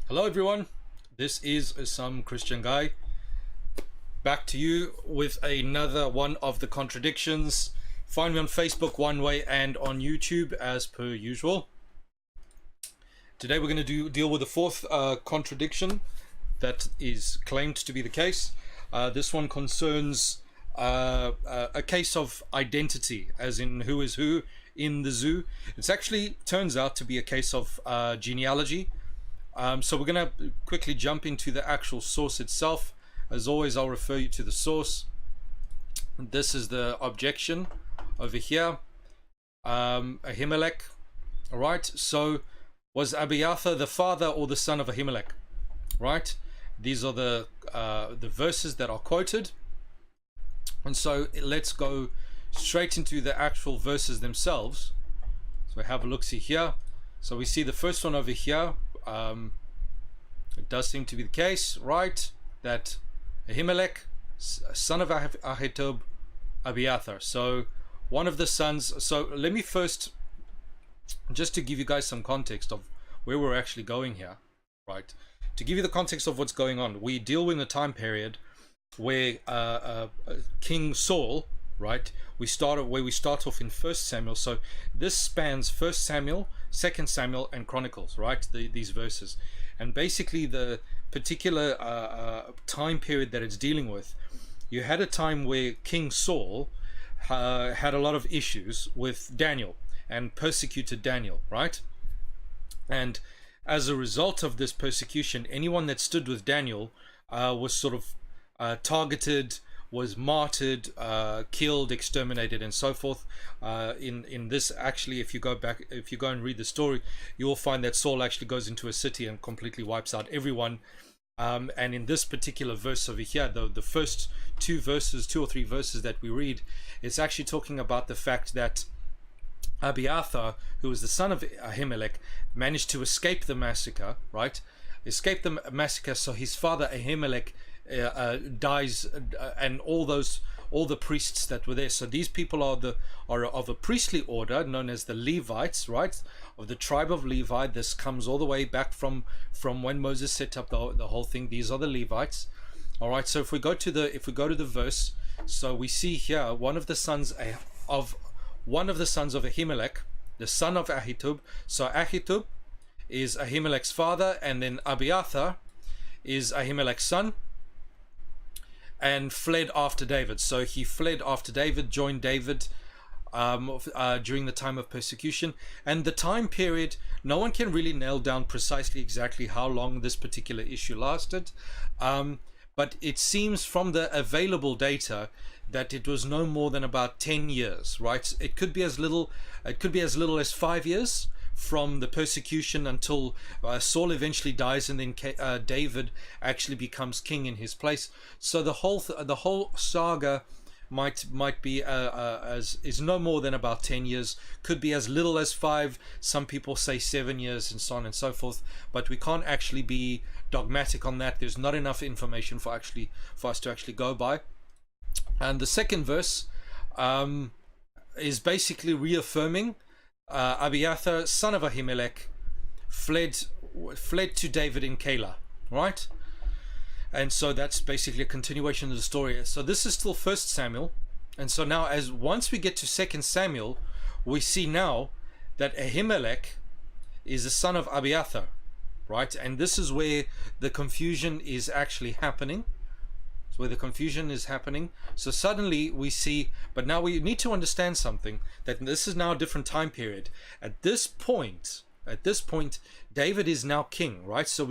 Hello everyone, this is some Christian guy back to you with another one of the contradictions. Find me on Facebook one way and on YouTube as per usual. Today we're going to deal with the fourth contradiction that is claimed to be the case. This one concerns a case of identity, as in who is who in the zoo. It's actually turns out to be a case of genealogy. So we're going to quickly jump into the actual source itself. As always, I'll refer you to the source. This is the objection over here. Ahimelech. All right. So was Abiather the father or the son of Ahimelech? Right. These are the verses that are quoted. And so let's go straight into the actual verses themselves. So we have a look see here. So we see the first one over here. It does seem to be the case, right, that Ahimelech, son of Ahitub, Abiather. So one of the sons. So let me first, just to give you guys some context of where we're actually going here, right, to give you the context of what's going on. We deal with a time period where King Saul, right, we start off in 1 Samuel. So this spans 1 Samuel, 2 Samuel, and Chronicles, right? These verses, and basically the particular time period that it's dealing with. You had a time where King Saul had a lot of issues with Daniel and persecuted Daniel, right? And as a result of this persecution, anyone that stood with Daniel was sort of targeted, was martyred, killed, exterminated, and so forth. In this, actually, if you go and read the story, you will find that Saul actually goes into a city and completely wipes out everyone. And in this particular verse over here, the first two or three verses that we read, it's actually talking about the fact that Abiather, who was the son of Ahimelech, managed to escape the massacre, right? Escape the massacre, so his father Ahimelech dies, and all the priests that were there. So these people are of a priestly order known as the Levites, right, of the tribe of Levi. This comes all the way back from when Moses set up the whole thing. These are the Levites. All right. So if we go to the verse, so we see here one of the sons of Ahimelech, the son of Ahitub. So Ahitub is Ahimelech's father, and then Abiather is Ahimelech's son, and fled after David. So he fled after David, joined David during the time of persecution. And the time period, no one can really nail down precisely exactly how long this particular issue lasted. But it seems from the available data that it was no more than about 10 years, right? It could be as little as 5 years from the persecution until Saul eventually dies, and then David actually becomes king in his place. So the whole saga might be is no more than about 10 years. Could be as little as 5. Some people say 7 years, and so on and so forth. But we can't actually be dogmatic on that. There's not enough information for us to actually go by. And the second verse is basically reaffirming Abiather, son of Ahimelech, fled to David in Keilah, right? And so that's basically a continuation of the story. So this is still 1 Samuel, and so now once we get to 2 Samuel, we see now that Ahimelech is the son of Abiather, right? And this is where the confusion is actually happening. So suddenly we see, but now we need to understand something, that this is now a different time period. At this point, David is now king, right? So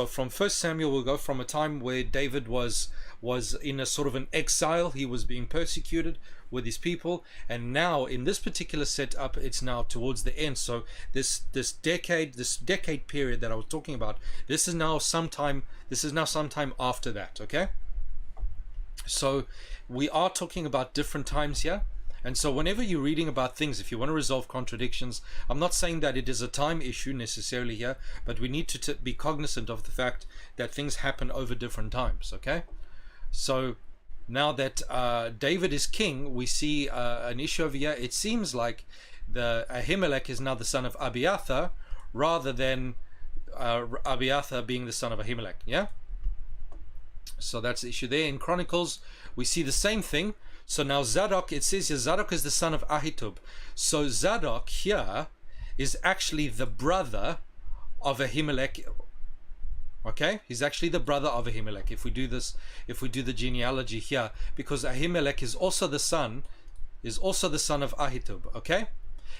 from 1 Samuel, we'll go from a time where David was in a sort of an exile. He was being persecuted with his people, and now in this particular setup, it's now towards the end. So this decade period that I was talking about, this is now sometime after that, okay? So we are talking about different times here. And so whenever you're reading about things, if you want to resolve contradictions, I'm not saying that it is a time issue necessarily here, but we need to be cognizant of the fact that things happen over different times, okay? So now that David is king, we see an issue over here. It seems like the Ahimelech is now the son of Abiather rather than Abiather being the son of Ahimelech. Yeah. So that's the issue there. In Chronicles, we see the same thing. So now Zadok, it says here, Zadok is the son of Ahitub. So Zadok here is actually the brother of Ahimelech. Okay, he's actually the brother of Ahimelech. If we do this, if we do the genealogy here, because Ahimelech is also the son of Ahitub. Okay,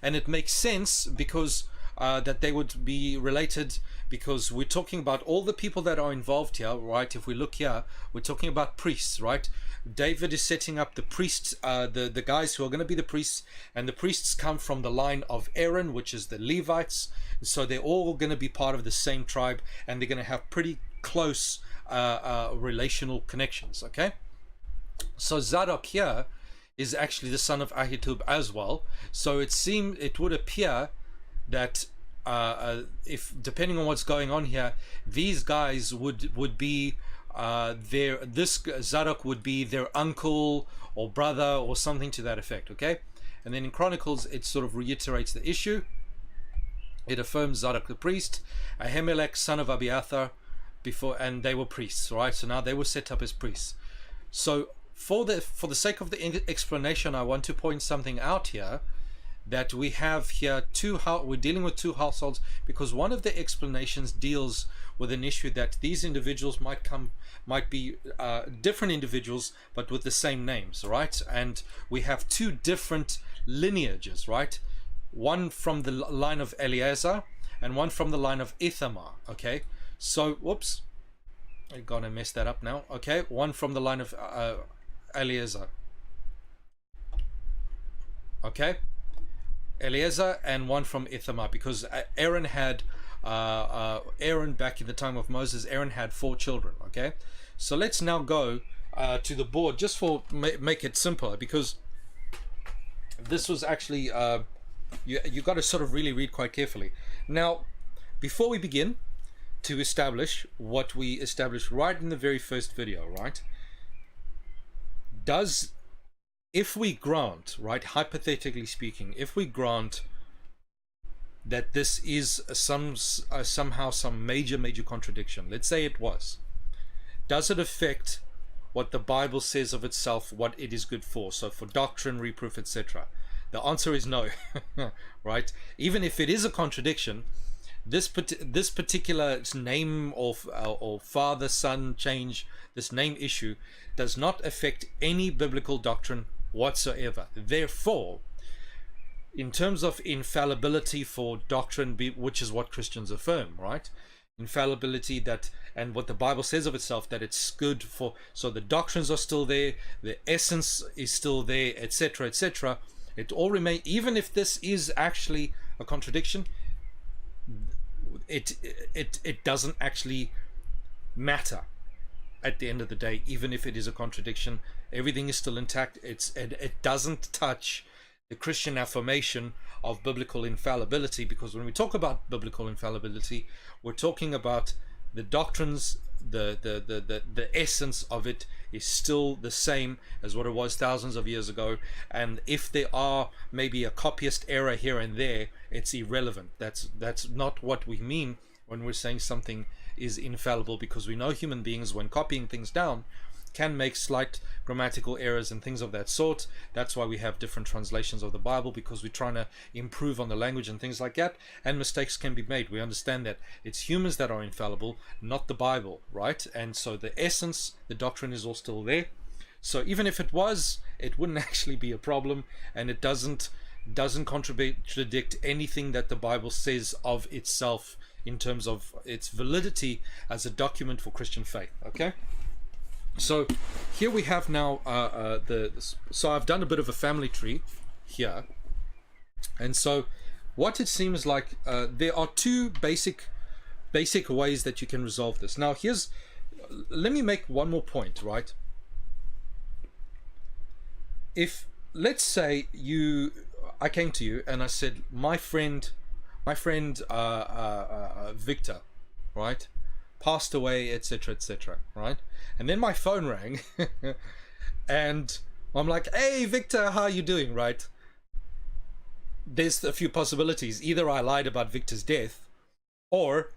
and it makes sense because that they would be related, because we're talking about all the people that are involved here, right? If we look here, we're talking about priests, right? David is setting up the priests, the guys who are going to be the priests, and the priests come from the line of Aaron, which is the Levites. So they're all going to be part of the same tribe, and they're going to have pretty close relational connections. Okay, so Zadok here is actually the son of Ahitub as well. So it would appear that if, depending on what's going on here, these guys would be this Zadok would be their uncle or brother or something to that effect. Okay, and then in Chronicles it sort of reiterates the issue. It affirms Zadok the priest, Ahimelech son of Abiather, before, and they were priests, right? So now they were set up as priests. So for the sake of the explanation, I want to point something out here, that we have here we're dealing with two households, because one of the explanations deals with an issue that these individuals might be different individuals but with the same names, right? And we have two different lineages, right? One from the line of Eleazar and one from the line of Ithamar. Okay, so whoops, I'm gonna mess that up now. Okay, one from the line of Eleazar. Okay, Eleazar, and one from Ithamar, because Aaron had Aaron, back in the time of Moses, Aaron had 4 children. Okay, so let's now go to the board, just for make it simpler, because this was actually you got to sort of really read quite carefully. Now, before we begin to establish what we established right in the very first video, right? If we grant, right, hypothetically speaking, if we grant that this is somehow some major contradiction, let's say it was, does it affect what the Bible says of itself, what it is good for? So for doctrine, reproof, etc. The answer is no. Right? Even if it is a contradiction, this particular name or father son change, this name issue, does not affect any biblical doctrine whatsoever. Therefore, in terms of infallibility for doctrine, which is what Christians affirm, right? Infallibility, that, and what the Bible says of itself, that it's good for, so the doctrines are still there, the essence is still there, etc., etc. It all remain, even if this is actually a contradiction, it doesn't actually matter at the end of the day. Even if it is a contradiction, everything is still intact. It doesn't touch the Christian affirmation of biblical infallibility, because when we talk about biblical infallibility, we're talking about the doctrines, the essence of it is still the same as what it was thousands of years ago. And if there are maybe a copyist error here and there, it's irrelevant. That's not what we mean when we're saying something is infallible, because we know human beings, when copying things down, can make slight grammatical errors and things of that sort. That's why we have different translations of the Bible, because we're trying to improve on the language and things like that, and mistakes can be made. We understand that it's humans that are infallible, not the Bible, right? And so the essence, the doctrine, is all still there. So even if it was, it wouldn't actually be a problem, and it doesn't contradict anything that the Bible says of itself in terms of its validity as a document for Christian faith. Okay, so here we have now so I've done a bit of a family tree here, and so what it seems like, there are two basic ways that you can resolve this. Now let me make one more point, right? If, let's say, I came to you and I said, my friend Victor, right, passed away, etc., right? And then my phone rang and I'm like, hey Victor, how are you doing, right? There's a few possibilities. Either I lied about Victor's death, or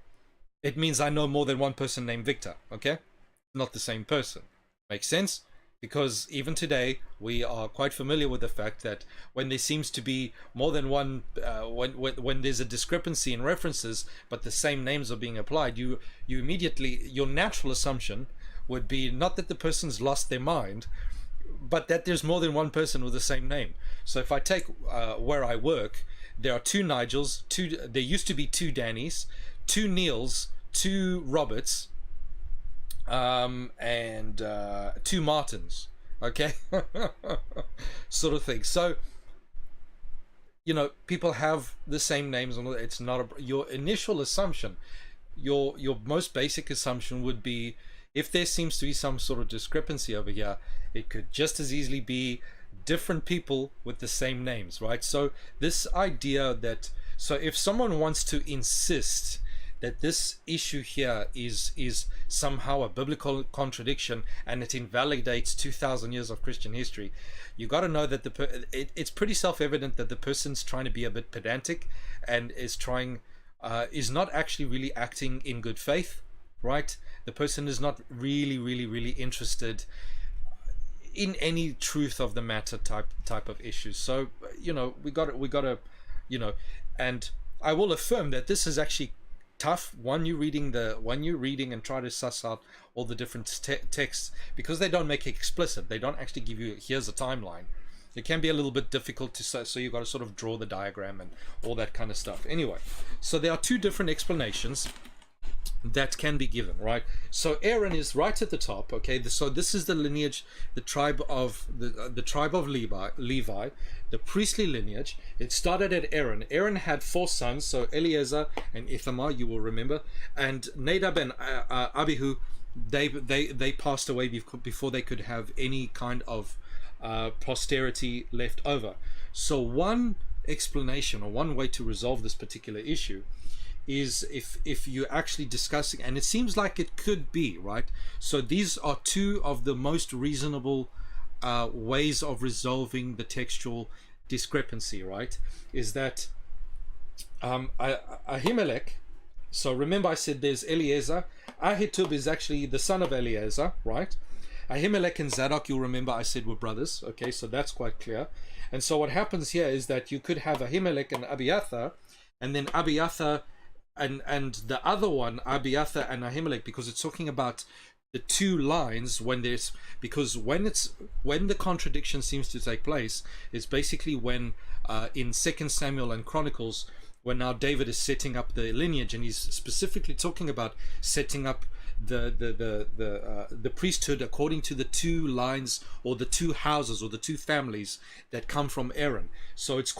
it means I know more than one person named Victor. Okay, not the same person. Makes sense? Because even today we are quite familiar with the fact that when there seems to be more than one, when there's a discrepancy in references, but the same names are being applied, you immediately, your natural assumption would be not that the person's lost their mind, but that there's more than one person with the same name. So if I take where I work, there are two Nigels, there used to be two Dannys, two Neils, two Roberts, and two Martins, okay, sort of thing. So, you know, people have the same names, and it's not your initial assumption. Your most basic assumption would be, if there seems to be some sort of discrepancy over here, it could just as easily be different people with the same names, right? So this idea that, so if someone wants to insist that this issue here is somehow a biblical contradiction and it invalidates 2,000 years of Christian history, you got to know that it's pretty self-evident that the person's trying to be a bit pedantic and is not actually really acting in good faith, right? The person is not really interested in any truth of the matter type of issues. So, you know, we got to, you know, and I will affirm that this is actually tough when you're reading and try to suss out all the different texts, because they don't make it explicit. They don't actually give you, here's a timeline. It can be a little bit difficult to say, so you've got to sort of draw the diagram and all that kind of stuff. Anyway, so there are two different explanations that can be given, right? So Aaron is right at the top, okay? So this is the lineage, the tribe of Levi, the priestly lineage. It started at Aaron. Aaron had four sons, so Eleazar and Ithamar, you will remember, and Nadab and Abihu. They passed away before they could have any kind of posterity left over. So one explanation, or one way to resolve this particular issue, is if you're actually discussing, and it seems like it could be, right? So these are two of the most reasonable ways of resolving the textual discrepancy, right? Is that Ahimelech, so remember I said there's Eleazar. Ahitub is actually the son of Eleazar, right? Ahimelech and Zadok, you'll remember I said were brothers, okay? So that's quite clear. And so what happens here is that you could have Ahimelech and Abiather, and then Abiather and the other one, Abiather and Ahimelech, because it's talking about the two lines when there's, because when the contradiction seems to take place, it's basically when in 2 Samuel and Chronicles, when now David is setting up the lineage, and he's specifically talking about setting up the priesthood according to the two lines, or the two houses, or the two families that come from Aaron. So it's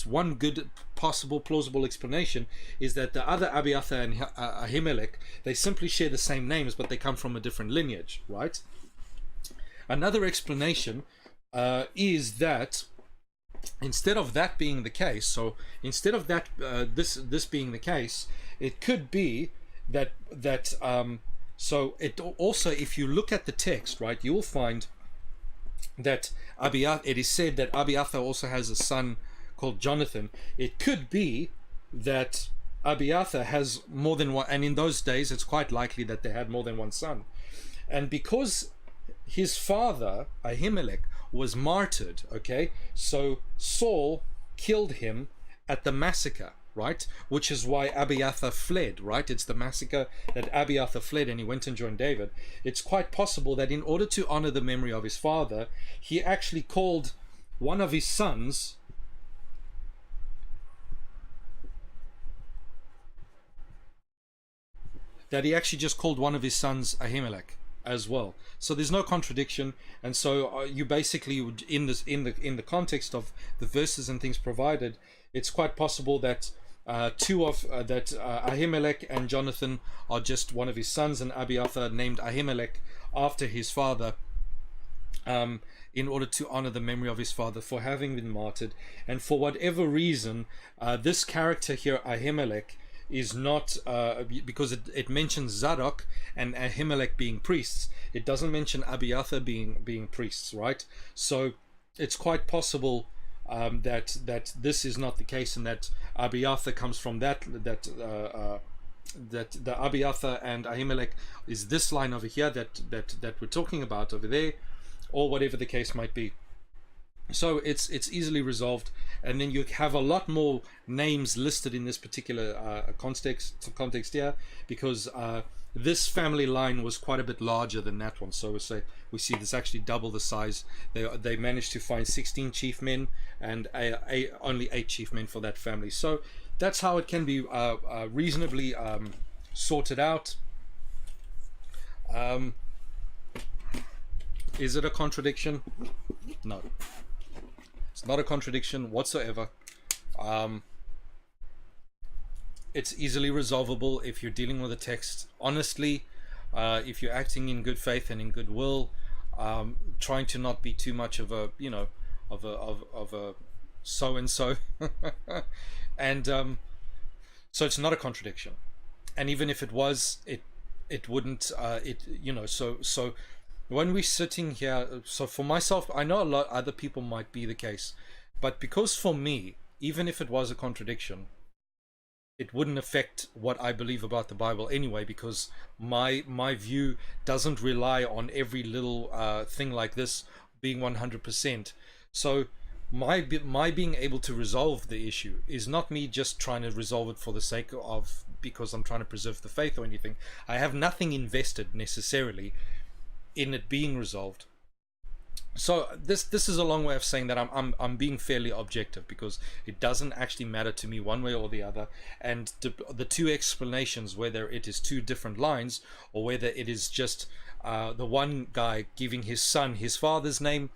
one good possible plausible explanation is that the other Abiather and Ahimelech, they simply share the same names, but they come from a different lineage, right? Another explanation is that instead of that being the case, so instead of that this being the case, it could be that so it also, if you look at the text, right, you will find that it is said that Abiather also has a son called Jonathan. It could be that Abiather has more than one, and in those days it's quite likely that they had more than one son. And because his father Ahimelech was martyred, okay, so Saul killed him at the massacre, right, which is why Abiather fled, right? It's the massacre that Abiather fled and he went and joined David. It's quite possible that in order to honor the memory of his father, he actually called one of his sons Ahimelech as well. So there's no contradiction, and so you basically would, in the context of the verses and things provided, it's quite possible that Ahimelech and Jonathan are just one of his sons, and Abiather named Ahimelech after his father, in order to honor the memory of his father for having been martyred. And for whatever reason, this character here, Ahimelech, is not, because it mentions Zadok and Ahimelech being priests. It doesn't mention Abiather being priests, right? So it's quite possible that this is not the case, and that Abiather comes from that that the Abiather and Ahimelech is this line over here that we're talking about over there, or whatever the case might be. So it's easily resolved, and then you have a lot more names listed in this particular context here, because this family line was quite a bit larger than that one. So we see this actually double the size. They managed to find 16 chief men and only 8 chief men for that family. So that's how it can be reasonably sorted out. Is it a contradiction? No. It's not a contradiction whatsoever. It's easily resolvable if you're dealing with a text honestly, if you're acting in good faith and in goodwill, trying to not be too much of a, of a so and so, and so it's not a contradiction. And even if it was, it wouldn't, so when we're sitting here, so for myself, I know a lot other people might be the case, but because for me, even if it was a contradiction, it wouldn't affect what I believe about the Bible anyway, because my view doesn't rely on every little thing like this being 100%. So my being able to resolve the issue is not me just trying to resolve it for the sake of, because I'm trying to preserve the faith or anything. I have nothing invested necessarily in it being resolved. So this is a long way of saying that I'm being fairly objective, because it doesn't actually matter to me one way or the other. And the two explanations, whether it is two different lines or whether it is just the one guy giving his son his father's name,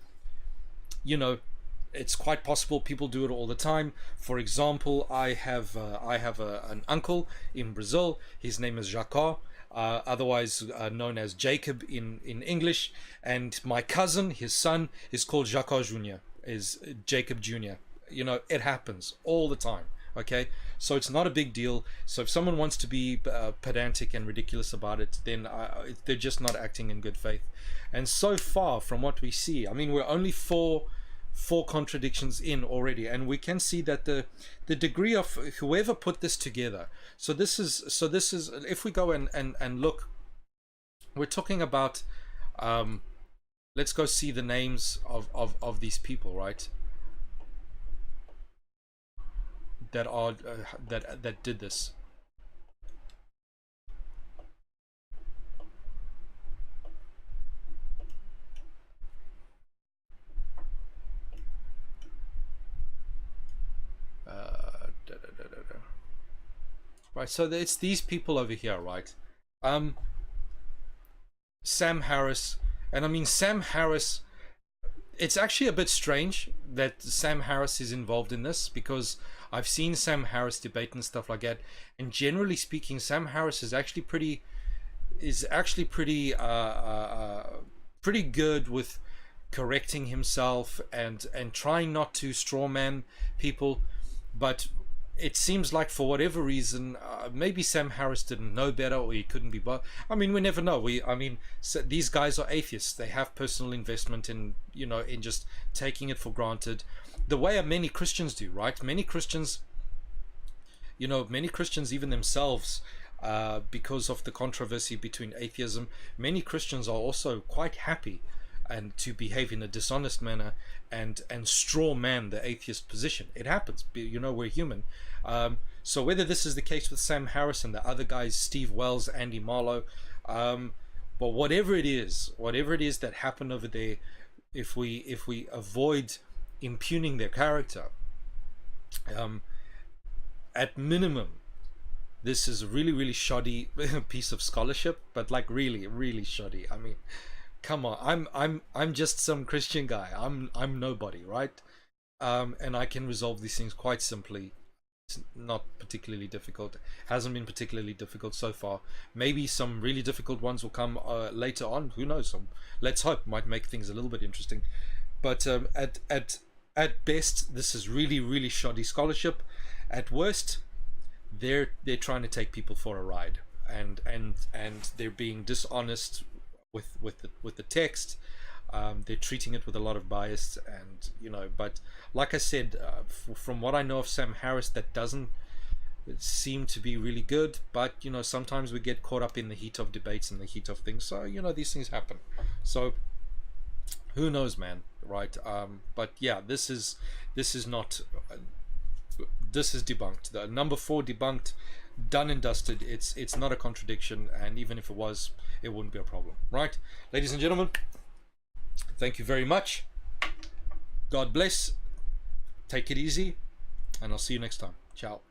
it's quite possible. People do it all the time. For example, I have an uncle in Brazil. His name is Jacques, otherwise known as Jacob in English, and my cousin, his son, is called Jacques Jr., is Jacob Jr. It happens all the time. Okay, so it's not a big deal. So if someone wants to be pedantic and ridiculous about it, then they're just not acting in good faith. And so far from what we see, I mean, we're only four contradictions in already, and we can see that the degree of whoever put this together. So this is if we go and look, we're talking about let's go see the names of these people, right, that are that did this. Right, so it's these people over here, right? Sam Harris, and I mean Sam Harris, it's actually a bit strange that Sam Harris is involved in this, because I've seen Sam Harris debate and stuff like that, and generally speaking, Sam Harris is actually pretty pretty good with correcting himself and trying not to strawman people. But it seems like for whatever reason, maybe Sam Harris didn't know better, or he couldn't be bothered. I mean, we never know. So these guys are atheists. They have personal investment in in just taking it for granted, the way many Christians do, right? Many Christians, even themselves, because of the controversy between atheism, many Christians are also quite happy and to behave in a dishonest manner and straw man the atheist position. It happens, we're human. So whether this is the case with Sam Harris and the other guys, Steve Wells, Andy Marlowe, but whatever it is that happened over there, if we avoid impugning their character, at minimum, this is a really, really shoddy piece of scholarship, but like really, really shoddy. I mean, come on, I'm just some Christian guy. I'm nobody, right? And I can resolve these things quite simply. It's not particularly difficult. Hasn't been particularly difficult so far. Maybe some really difficult ones will come later on. Who knows? Let's hope. Might make things a little bit interesting. But at best, this is really, really shoddy scholarship. At worst, they're trying to take people for a ride, and they're being dishonest with the text. They're treating it with a lot of bias, and but like I said, from what I know of Sam Harris, that doesn't seem to be really good, but you know, sometimes we get caught up in the heat of debates and the heat of things. So you know, these things happen. So who knows, man, right? But yeah, this is not this is debunked. The number 4 debunked, done and dusted. It's not a contradiction, and even if it was, it wouldn't be a problem, right? Ladies and gentlemen, thank you very much. God bless. Take it easy, and I'll see you next time. Ciao.